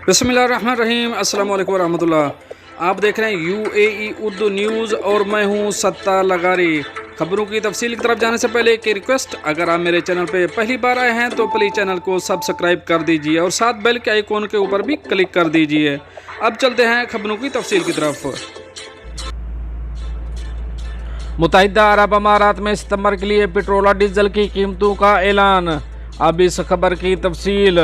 بسم اللہ الرحمن الرحیم۔ السلام علیکم ورحمۃ اللہ۔ آپ دیکھ رہے ہیں UAE اردو نیوز اور میں ہوں ستار لغاری۔ خبروں کی تفصیل کی طرف جانے سے پہلے ایک ریکویسٹ، اگر آپ میرے چینل پہ پہلی بار آئے ہیں تو پلیز چینل کو سبسکرائب کر دیجئے اور ساتھ بیل کے آئیکن کے اوپر بھی کلک کر دیجئے۔ اب چلتے ہیں خبروں کی تفصیل کی طرف۔ متحدہ عرب امارات میں ستمبر کے لیے پٹرول اور ڈیزل کی قیمتوں کا اعلان۔ اب اس خبر کی تفصیل۔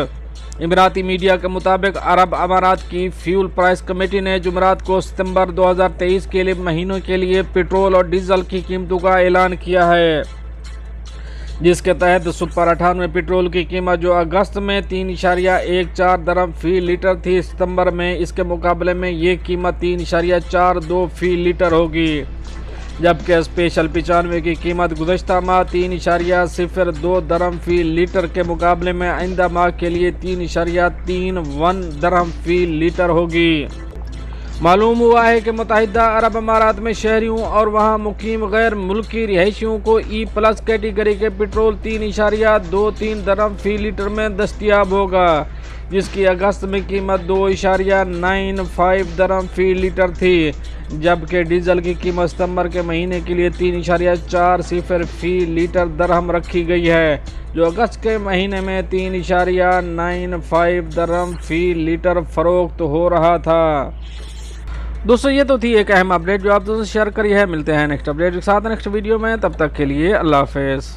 اماراتی میڈیا کے مطابق عرب امارات کی فیول پرائس کمیٹی نے جمعرات کو ستمبر 2023 کے لیے مہینوں کے لیے پٹرول اور ڈیزل کی قیمتوں کا اعلان کیا ہے، جس کے تحت سپر 98 پٹرول کی قیمت جو اگست میں 3.14 درہم فی لیٹر تھی، ستمبر میں اس کے مقابلے میں یہ قیمت 3.42 فی لیٹر ہوگی، جبکہ اسپیشل 95 کی قیمت گزشتہ ماہ 3.02 درہم فی لیٹر کے مقابلے میں آئندہ ماہ کے لیے 3.31 درہم فی لیٹر ہوگی۔ معلوم ہوا ہے کہ متحدہ عرب امارات میں شہریوں اور وہاں مقیم غیر ملکی رہائشیوں کو E+ کیٹیگری کے پٹرول 3.23 درہم فی لیٹر میں دستیاب ہوگا، جس کی اگست میں قیمت 2.95 درہم فی لیٹر تھی، جبکہ ڈیزل کی قیمت ستمبر کے مہینے کے لیے 3.40 فی لیٹر درہم رکھی گئی ہے، جو اگست کے مہینے میں 3.95 درہم فی لیٹر فروخت ہو رہا تھا۔ دوستو، یہ تو تھی ایک اہم اپڈیٹ جو آپ دوستوں سے شیئر کری ہے۔ ملتے ہیں نیکسٹ اپڈیٹ کے ساتھ نیکسٹ ویڈیو میں، تب تک کے لیے اللہ حافظ۔